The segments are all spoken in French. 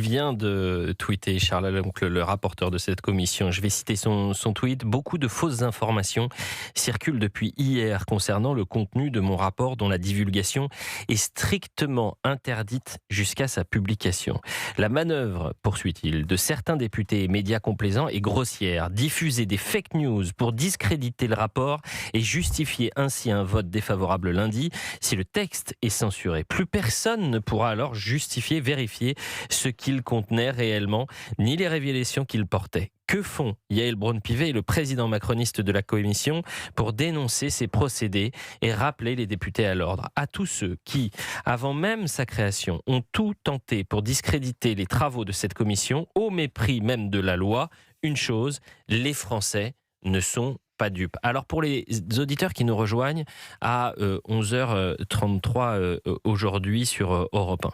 vient de tweeter, Charles Aloncle, le rapporteur de cette commission. Je vais citer son tweet. Beaucoup de fausses informations circulent depuis hier concernant le contenu de mon rapport dont la divulgation est strictement interdite jusqu'à sa publication. La manœuvre, poursuit-il, de certains députés et médias complaisants est grossière. Diffuser des fake news pour discréditer le rapport et justifier ainsi un vote défavorable lundi. Si le texte est censuré, plus personne ne pourra alors justifier, vérifier ce qu'il contenait réellement, ni les révélations qu'il portait. Que font Yaël Braun-Pivet et le président macroniste de la commission pour dénoncer ces procédés et rappeler les députés à l'ordre? À tous ceux qui, avant même sa création, ont tout tenté pour discréditer les travaux de cette commission, au mépris même de la loi, une chose, les Français ne sont pas dupes. Alors pour les auditeurs qui nous rejoignent à 11h33 aujourd'hui sur Europe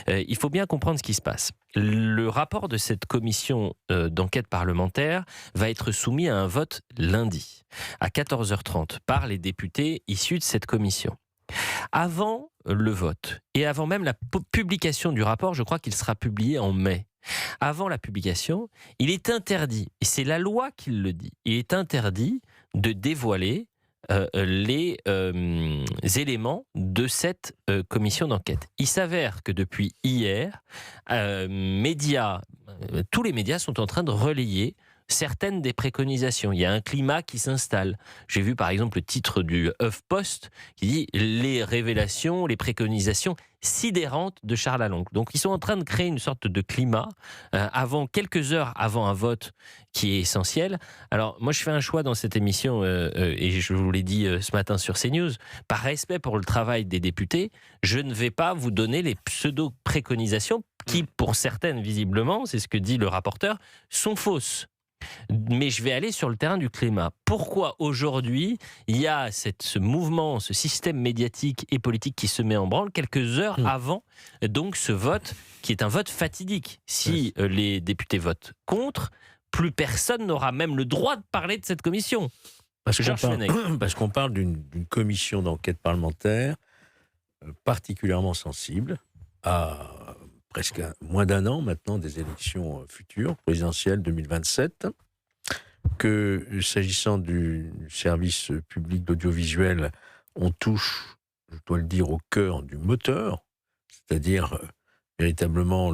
1, il faut bien comprendre ce qui se passe. Le rapport de cette commission d'enquête parlementaire va être soumis à un vote lundi à 14h30 par les députés issus de cette commission. Avant le vote et avant même la publication du rapport, je crois qu'il sera publié en mai. Avant la publication, il est interdit, et c'est la loi qui le dit, il est interdit de dévoiler les éléments de cette commission d'enquête. Il s'avère que depuis hier, tous les médias sont en train de relayer certaines des préconisations. Il y a un climat qui s'installe. J'ai vu par exemple le titre du HuffPost qui dit « Les révélations, les préconisations sidérantes de Charles Aloncle ». Donc ils sont en train de créer une sorte de climat quelques heures avant un vote qui est essentiel. Alors moi je fais un choix dans cette émission et je vous l'ai dit ce matin sur CNews, par respect pour le travail des députés, je ne vais pas vous donner les pseudo-préconisations qui pour certaines visiblement, c'est ce que dit le rapporteur, sont fausses. Mais je vais aller sur le terrain du climat. Pourquoi aujourd'hui il y a ce mouvement, ce système médiatique et politique qui se met en branle quelques heures avant donc ce vote qui est un vote fatidique. Si les députés votent contre, plus personne n'aura même le droit de parler de cette commission. Parce qu'on parle d'une commission d'enquête parlementaire particulièrement sensible à presque moins d'un an maintenant des élections futures, présidentielles 2027, que s'agissant du service public d'audiovisuel, on touche, je dois le dire, au cœur du moteur, c'est-à-dire véritablement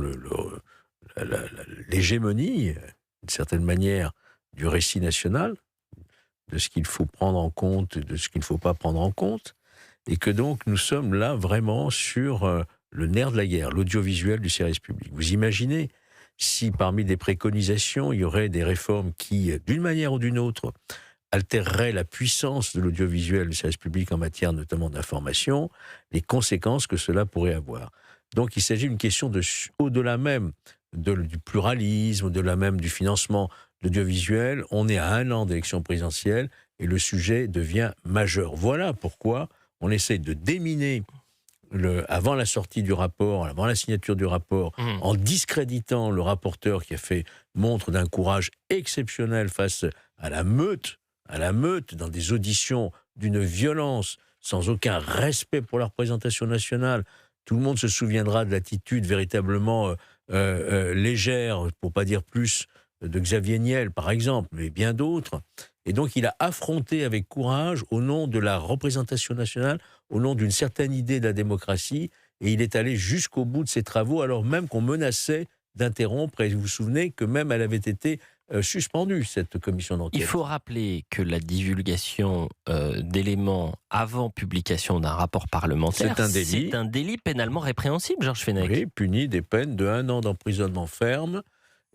l'hégémonie, d'une certaine manière, du récit national, de ce qu'il faut prendre en compte et de ce qu'il ne faut pas prendre en compte, et que donc nous sommes là vraiment sur le nerf de la guerre, l'audiovisuel du service public. Vous imaginez si parmi des préconisations, il y aurait des réformes qui, d'une manière ou d'une autre, altéreraient la puissance de l'audiovisuel du service public en matière notamment d'information, les conséquences que cela pourrait avoir. Donc il s'agit d'une question au-delà même du pluralisme, au-delà même du financement de l'audiovisuel. On est à 1 an d'élection présidentielle et le sujet devient majeur. Voilà pourquoi on essaie de déminer avant la sortie du rapport, avant la signature du rapport, en discréditant le rapporteur qui a fait montre d'un courage exceptionnel face à la meute, dans des auditions d'une violence, sans aucun respect pour la représentation nationale. Tout le monde se souviendra de l'attitude véritablement légère, pour pas dire plus, de Xavier Niel, par exemple, mais bien d'autres. Et donc, il a affronté avec courage, au nom de la représentation nationale, au nom d'une certaine idée de la démocratie, et il est allé jusqu'au bout de ses travaux, alors même qu'on menaçait d'interrompre, et vous vous souvenez que même elle avait été suspendue, cette commission d'enquête. Il faut rappeler que la divulgation d'éléments avant publication d'un rapport parlementaire, c'est un délit pénalement répréhensible, Georges Fenech. Oui, puni des peines de 1 an d'emprisonnement ferme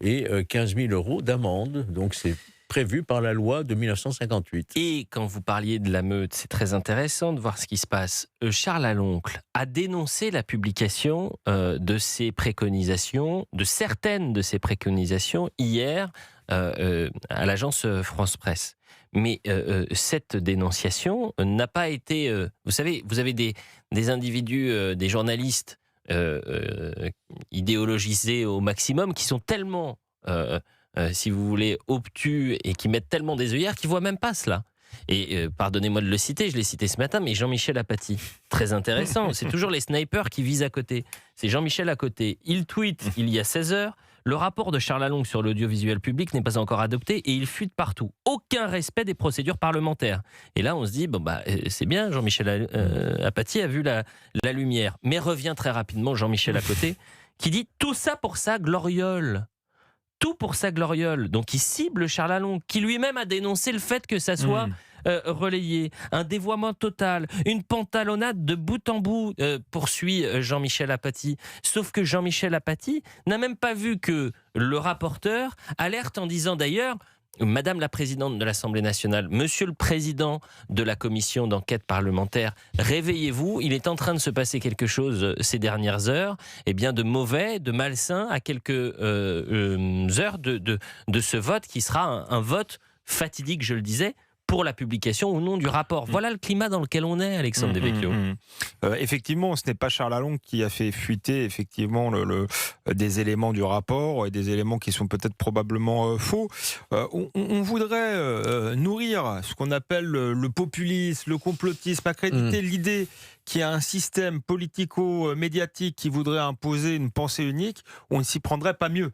et 15 000 € d'amende, donc c'est prévu par la loi de 1958. Et quand vous parliez de la meute, c'est très intéressant de voir ce qui se passe. Charles Aloncle a dénoncé la publication de ses préconisations, de certaines de ses préconisations, hier à l'agence France Presse. Mais cette dénonciation n'a pas été... vous savez, vous avez des individus, des journalistes idéologisés au maximum qui sont tellement... si vous voulez, obtus et qui mettent tellement des œillères qu'ils ne voient même pas cela. Et pardonnez-moi de le citer, je l'ai cité ce matin, mais Jean-Michel Apathy. Très intéressant. C'est toujours les snipers qui visent à côté. C'est Jean-Michel à côté. Il tweet il y a 16 heures. Le rapport de Charles Lalonde sur l'audiovisuel public n'est pas encore adopté et il fuite partout. Aucun respect des procédures parlementaires. Et là, on se dit, c'est bien, Jean-Michel Apathy a vu la lumière. Mais revient très rapidement Jean-Michel à côté, qui dit tout ça pour sa gloriole. Tout pour sa gloriole. Donc il cible Charles Lalonde, qui lui-même a dénoncé le fait que ça soit relayé. Un dévoiement total, une pantalonnade de bout en bout, poursuit Jean-Michel Apathy. Sauf que Jean-Michel Apathy n'a même pas vu que le rapporteur alerte en disant d'ailleurs, Madame la Présidente de l'Assemblée nationale, Monsieur le Président de la Commission d'enquête parlementaire, réveillez-vous, il est en train de se passer quelque chose ces dernières heures, de mauvais, de malsain, à quelques heures de ce vote qui sera un vote fatidique, je le disais, pour la publication ou non du rapport. Voilà le climat dans lequel on est, Alexandre Devecchio. Effectivement, ce n'est pas Charles Lalonde qui a fait fuiter effectivement des éléments du rapport et des éléments qui sont peut-être probablement faux. On voudrait nourrir ce qu'on appelle le populisme, le complotisme, accréditer l'idée qu'il y a un système politico-médiatique qui voudrait imposer une pensée unique. On ne s'y prendrait pas mieux.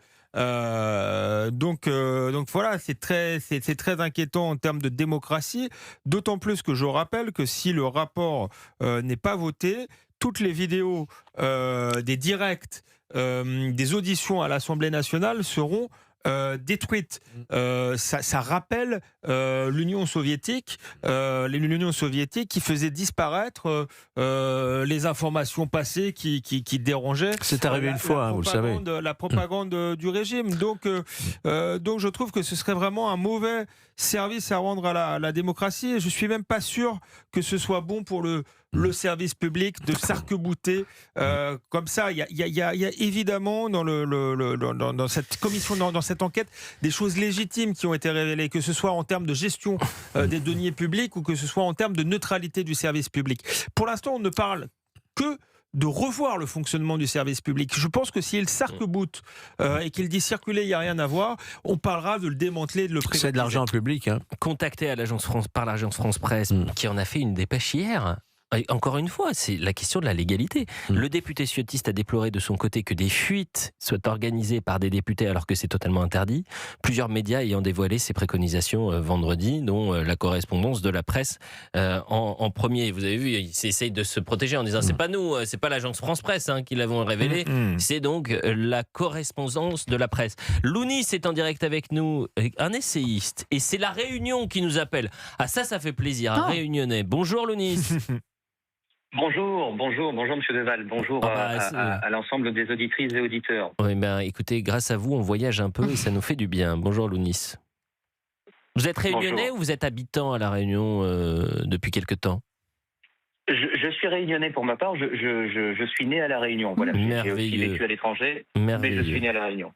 Donc voilà, c'est très inquiétant en termes de démocratie, d'autant plus que je rappelle que si le rapport n'est pas voté, toutes les vidéos des directs, des auditions à l'Assemblée nationale seront détruites. Ça rappelle l'Union soviétique qui faisait disparaître les informations passées qui dérangeaient. C'est arrivé une fois, vous le savez. La propagande du régime. Donc je trouve que ce serait vraiment un mauvais service à rendre à la démocratie. Et je suis même pas sûr que ce soit bon pour le service public de s'arc-bouter comme ça. Il y a évidemment dans cette commission, dans cette enquête, des choses légitimes qui ont été révélées, que ce soit en termes de gestion des deniers publics ou que ce soit en termes de neutralité du service public. Pour l'instant, on ne parle que de revoir le fonctionnement du service public. Je pense que s'il s'arc-boute et qu'il dit circuler, il n'y a rien à voir, on parlera de le démanteler, de le privatiser. C'est de l'argent public. Contacté à par l'agence France Presse, qui en a fait une dépêche hier. Encore une fois, c'est la question de la légalité. Le député ciotiste a déploré de son côté que des fuites soient organisées par des députés alors que c'est totalement interdit. Plusieurs médias ayant dévoilé ces préconisations vendredi, dont la correspondance de la presse en premier. Vous avez vu, ils essayent de se protéger en disant c'est pas nous, c'est pas l'agence France Presse qui l'avons révélé, c'est donc la correspondance de la presse. Lounis est en direct avec nous, un essayiste, et c'est La Réunion qui nous appelle. Ah ça fait plaisir, un Réunionnais. Bonjour Lounis. Bonjour Monsieur Deval, bonjour à l'ensemble des auditrices et auditeurs. Oui, écoutez, grâce à vous, on voyage un peu et ça nous fait du bien. Bonjour Lounis. Vous êtes réunionnais ou vous êtes habitant à La Réunion depuis quelque temps ? Je suis réunionnais pour ma part, je suis né à La Réunion. Voilà, j'ai aussi vécu à l'étranger, mais je suis né à La Réunion.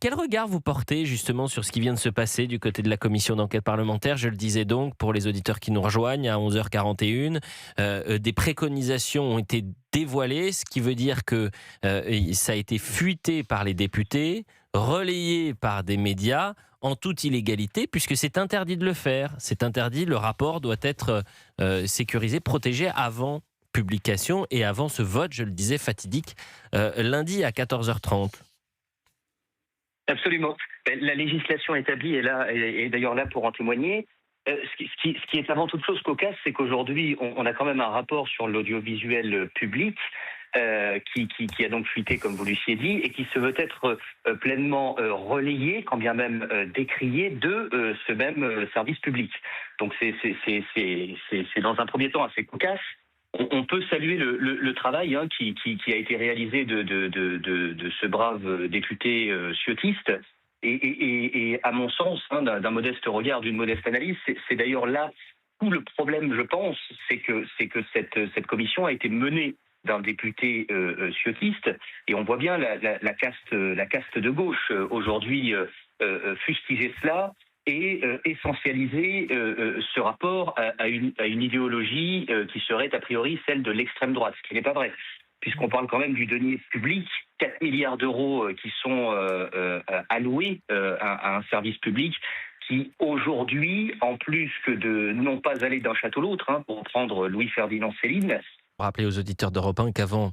Quel regard vous portez justement sur ce qui vient de se passer du côté de la commission d'enquête parlementaire ? Je le disais donc, pour les auditeurs qui nous rejoignent à 11h41, des préconisations ont été dévoilées, ce qui veut dire que ça a été fuité par les députés, relayé par des médias, en toute illégalité, puisque c'est interdit de le faire. C'est interdit, le rapport doit être sécurisé, protégé avant publication et avant ce vote, je le disais, fatidique, lundi à 14h30. Absolument. La législation établie est d'ailleurs là pour en témoigner. Ce qui est avant toute chose cocasse, c'est qu'aujourd'hui, on a quand même un rapport sur l'audiovisuel public qui a donc fuité, comme vous l'eussiez dit, et qui se veut être pleinement relayé, quand bien même décrié, de ce même service public. Donc c'est dans un premier temps assez cocasse. On peut saluer le travail qui a été réalisé de ce brave député ciotiste. Et à mon sens, d'un modeste regard, d'une modeste analyse, c'est d'ailleurs là tout le problème, je pense, c'est que cette commission a été menée d'un député ciotiste, et on voit bien la caste de gauche aujourd'hui fustiger cela et essentialiser ce rapport à une idéologie qui serait a priori celle de l'extrême droite, ce qui n'est pas vrai, puisqu'on parle quand même du denier public, 4 milliards d'euros qui sont alloués à un service public qui aujourd'hui, en plus que de non pas aller d'un château à l'autre, pour prendre Louis-Ferdinand Céline. Rappeler aux auditeurs d'Europe 1 qu'avant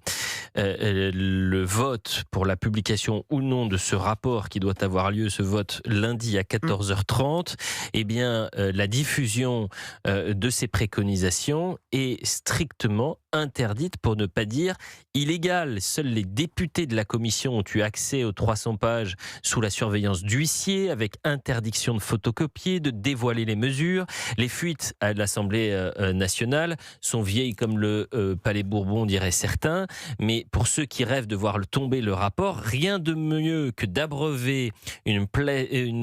le vote pour la publication ou non de ce rapport qui doit avoir lieu, ce vote lundi à 14h30, eh bien, la diffusion de ces préconisations est strictement interdite, pour ne pas dire illégale. Seuls les députés de la commission ont eu accès aux 300 pages sous la surveillance d'huissiers, avec interdiction de photocopier, de dévoiler les mesures. Les fuites à l'Assemblée nationale sont vieilles comme le Palais Bourbon, diraient certains, mais pour ceux qui rêvent de voir tomber le rapport, rien de mieux que d'abreuver une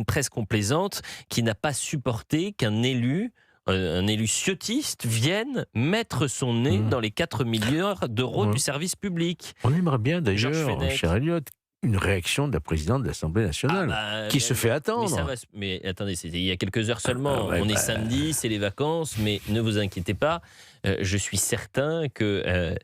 presse complaisante qui n'a pas supporté qu'un élu ciotiste vienne mettre son nez dans les 4 milliards d'euros du service public. On aimerait bien d'ailleurs, cher Elliott, une réaction de la présidente de l'Assemblée nationale, qui se fait attendre. Mais attendez, c'était il y a quelques heures seulement. On est samedi, c'est les vacances, mais ne vous inquiétez pas. Je suis certain que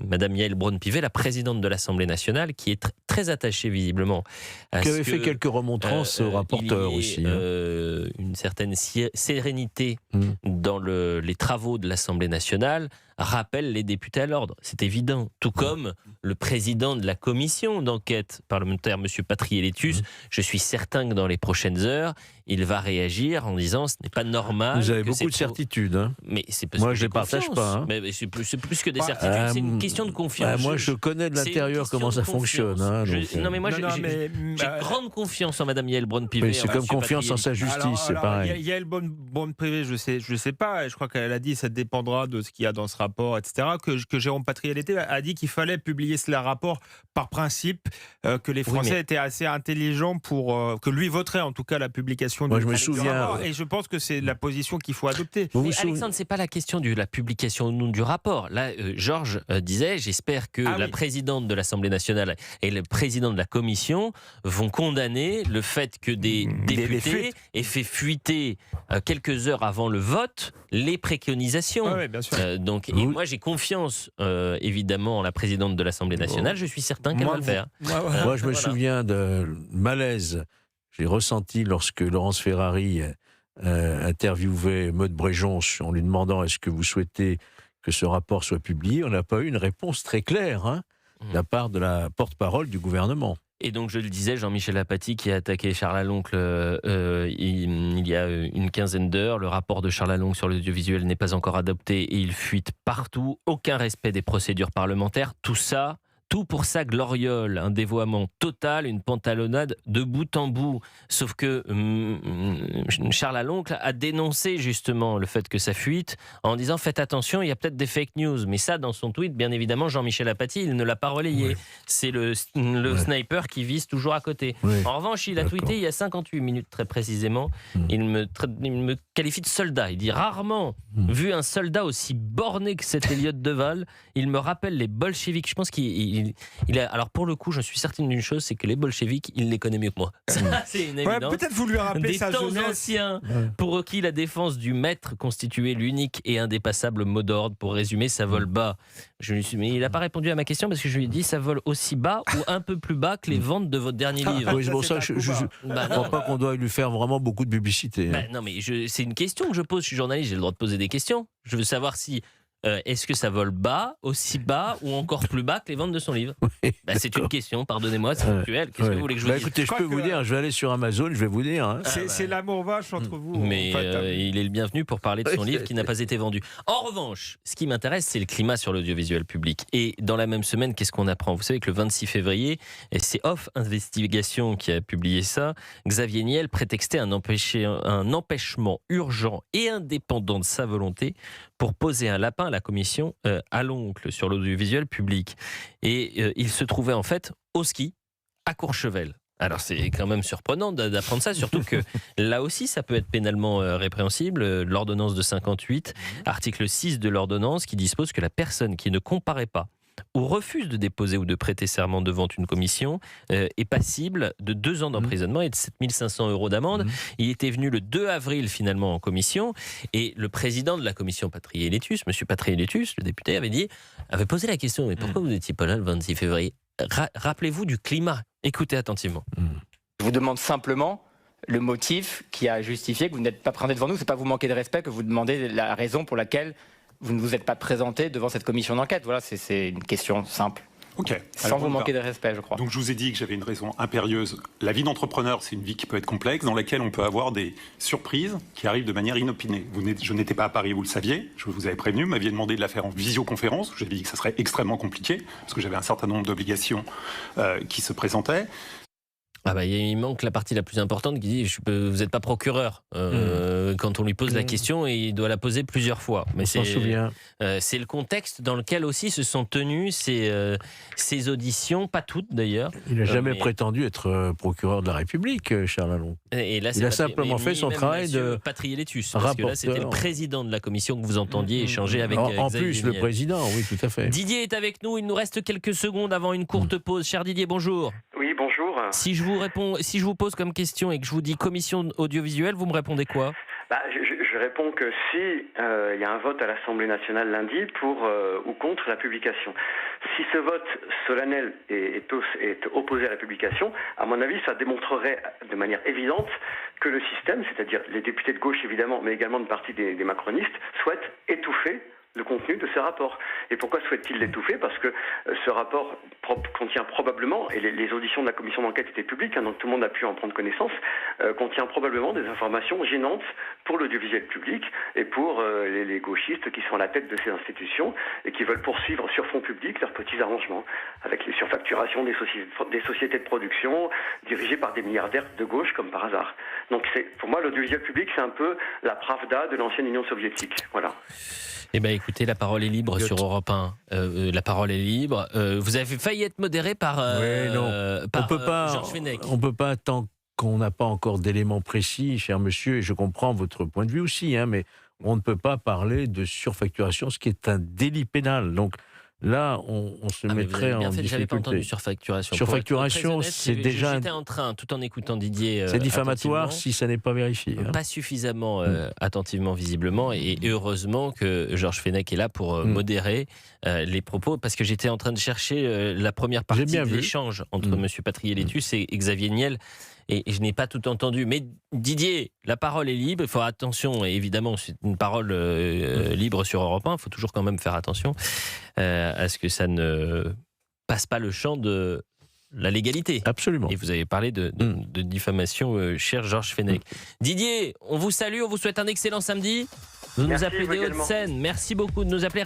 Madame Yaël Braun-Pivet, la présidente de l'Assemblée nationale, qui est très attachée visiblement à qui avait fait quelques remontrances au rapporteur aussi. Une certaine sérénité dans les travaux de l'Assemblée nationale, rappelle les députés à l'ordre. C'est évident. Tout comme le président de la commission d'enquête parlementaire, M. Patriélétus, je suis certain que dans les prochaines heures, il va réagir en disant ce n'est pas normal. Vous avez beaucoup de certitudes. Mais c'est moi, je ne les partage pas. Mais c'est plus que des certitudes, c'est une question de confiance. Moi, je connais de l'intérieur comment ça fonctionne. Non, mais moi, j'ai grande confiance en Mme Yaël Braun-Pivet. C'est comme confiance en sa justice, c'est pareil. Yaël Braun-Pivet, je sais pas, je crois qu'elle a dit que ça dépendra de ce qu'il y a dans ce rapport, etc. Que Jérôme Patriélété a dit qu'il fallait publier ce rapport par principe, que les Français étaient assez intelligents pour que lui voterait en tout cas la publication. Moi, je me souviens. Et je pense que c'est la position qu'il faut adopter. Mais Alexandre, c'est pas la question de la publication ou non du rapport. Là, Georges disait, j'espère que la présidente de l'Assemblée nationale et le président de la commission vont condamner le fait que des députés aient fait fuiter quelques heures avant le vote les préconisations. Oui, bien sûr. Et moi, j'ai confiance évidemment en la présidente de l'Assemblée nationale. Je suis certain qu'elle va le faire. Moi, je me souviens de malaise j'ai ressenti lorsque Laurence Ferrari interviewait Maude Bréjon en lui demandant est-ce que vous souhaitez que ce rapport soit publié. On n'a pas eu une réponse très claire de la part de la porte-parole du gouvernement. Et donc, je le disais, Jean-Michel Apathy qui a attaqué Charles Aloncle il y a une quinzaine d'heures. Le rapport de Charles Aloncle sur l'audiovisuel n'est pas encore adopté et il fuite partout. Aucun respect des procédures parlementaires. Tout pour sa gloriole, un dévoiement total, une pantalonnade de bout en bout. Sauf que Charles Aloncle a dénoncé justement le fait que ça fuite en disant faites attention, il y a peut-être des fake news. Mais ça, dans son tweet, bien évidemment, Jean-Michel Apathy, il ne l'a pas relayé. Oui. C'est le sniper qui vise toujours à côté. Oui. En revanche, il a tweeté il y a 58 minutes très précisément. Il me qualifie de soldat. Il dit rarement vu un soldat aussi borné que cet Elliott Deval. Il me rappelle les bolcheviks. Je pense qu'il alors pour le coup, je suis certain d'une chose, c'est que les bolcheviks, il les connaît mieux que moi. Ça, c'est une évidence. Peut-être vous lui rappelez sa jeunesse. Des temps anciens, pour qui la défense du maître constituait l'unique et indépassable mot d'ordre. Pour résumer, ça vole bas. Mais il n'a pas répondu à ma question parce que je lui ai dit ça vole aussi bas ou un peu plus bas que les ventes de votre dernier livre. Oui, c'est pour ça que je ne crois pas qu'on doit lui faire vraiment beaucoup de publicité. Non, mais c'est une question que je pose. Je suis journaliste, j'ai le droit de poser des questions. Je veux savoir si est-ce que ça vole bas, aussi bas ou encore plus bas que les ventes de son livre? C'est une question, pardonnez-moi, c'est actuel. Qu'est-ce que vous voulez que je vous dise? Écoutez, je peux vous dire, je vais aller sur Amazon, je vais vous dire. C'est l'amour vache entre vous. Mais il est le bienvenu pour parler de son livre qui n'a pas été vendu. En revanche, ce qui m'intéresse, c'est le climat sur l'audiovisuel public. Et dans la même semaine, qu'est-ce qu'on apprend? Vous savez que le 26 février, c'est Off Investigation qui a publié ça. Xavier Niel prétextait un empêchement urgent et indépendant de sa volonté pour poser un lapin à la commission à l'oncle sur l'audiovisuel public. Et il se trouvait en fait au ski, à Courchevel. Alors c'est quand même surprenant d'apprendre ça, surtout que là aussi ça peut être pénalement répréhensible. L'ordonnance de 58, article 6 de l'ordonnance qui dispose que la personne qui ne comparaît pas ou refuse de déposer ou de prêter serment devant une commission est passible de 2 ans d'emprisonnement et de 7 500 € d'amende. Il était venu le 2 avril finalement en commission et le président de la commission Patriélétus, M. Patriélétus, le député, avait posé la question, mais pourquoi vous n'étiez pas là le 26 février? Rappelez-vous du climat, écoutez attentivement. Je vous demande simplement le motif qui a justifié que vous n'êtes pas présenté devant nous. C'est pas vous manquer de respect que vous demandez la raison pour laquelle vous ne vous êtes pas présenté devant cette commission d'enquête. Voilà, c'est une question simple. Ok. Sans vous manquer de respect, je crois. Donc je vous ai dit que j'avais une raison impérieuse. La vie d'entrepreneur, c'est une vie qui peut être complexe, dans laquelle on peut avoir des surprises qui arrivent de manière inopinée. Je n'étais pas à Paris, vous le saviez, je vous avais prévenu, vous m'aviez demandé de la faire en visioconférence. J'avais dit que ça serait extrêmement compliqué, parce que j'avais un certain nombre d'obligations qui se présentaient. Ah bah, il manque la partie la plus importante qui dit vous n'êtes pas procureur quand on lui pose la question et il doit la poser plusieurs fois. Mais On s'en souvient. C'est le contexte dans lequel aussi se sont tenues ces auditions, pas toutes d'ailleurs. Il n'a jamais prétendu être procureur de la République, Charles Lalonde. Et là, Il a simplement fait son travail de Patriélétus, parce que là c'était le président de la commission que vous entendiez échanger avec en Xavier plus, le Niel. président, oui, tout à fait. Didier est avec nous, il nous reste quelques secondes avant une courte pause. Cher Didier, bonjour. Oui, bonjour. Si je vous pose comme question et que je vous dis commission audiovisuelle, vous me répondez quoi? Je réponds que si il y a un vote à l'Assemblée nationale lundi pour ou contre la publication. Si ce vote solennel est opposé à la publication, à mon avis, ça démontrerait de manière évidente que le système, c'est-à-dire les députés de gauche évidemment, mais également une partie des macronistes, souhaitent étouffer le contenu de ce rapport. Et pourquoi souhaite-t-il l'étouffer? Parce que ce rapport contient probablement, et les auditions de la commission d'enquête étaient publiques, donc tout le monde a pu en prendre connaissance, contient probablement des informations gênantes pour l'audiovisuel public et pour les gauchistes qui sont à la tête de ces institutions et qui veulent poursuivre sur fonds publics leurs petits arrangements avec les surfacturations des sociétés de production dirigées par des milliardaires de gauche comme par hasard. Donc pour moi, l'audiovisuel public, c'est un peu la Pravda de l'ancienne Union soviétique. Voilà. Eh bien, écoutez, la parole est libre sur Europe 1. La parole est libre. Vous avez failli être modéré par, par Georges Fenech. On ne peut pas, tant qu'on n'a pas encore d'éléments précis, cher monsieur, et je comprends votre point de vue aussi, mais on ne peut pas parler de surfacturation, ce qui est un délit pénal. Donc là, on se mettrait en difficulté. J'avais pas entendu surfacturation. Surfacturation, c'est déjà... J'étais en train, tout en écoutant Didier... c'est diffamatoire si ça n'est pas vérifié. Pas suffisamment attentivement, visiblement, et heureusement que Georges Fenech est là pour modérer les propos, parce que j'étais en train de chercher la première partie de l'échange entre M. Patriélétus et Xavier Niel, et je n'ai pas tout entendu. Mais Didier, la parole est libre, il faut attention, et évidemment c'est une parole libre sur Europe 1, il faut toujours quand même faire attention à ce que ça ne passe pas le champ de la légalité. Absolument. Et vous avez parlé de diffamation, cher Georges Fenech. Didier, on vous salue, on vous souhaite un excellent samedi. Vous nous appelez des Hauts-de-Seine. Merci beaucoup de nous appeler.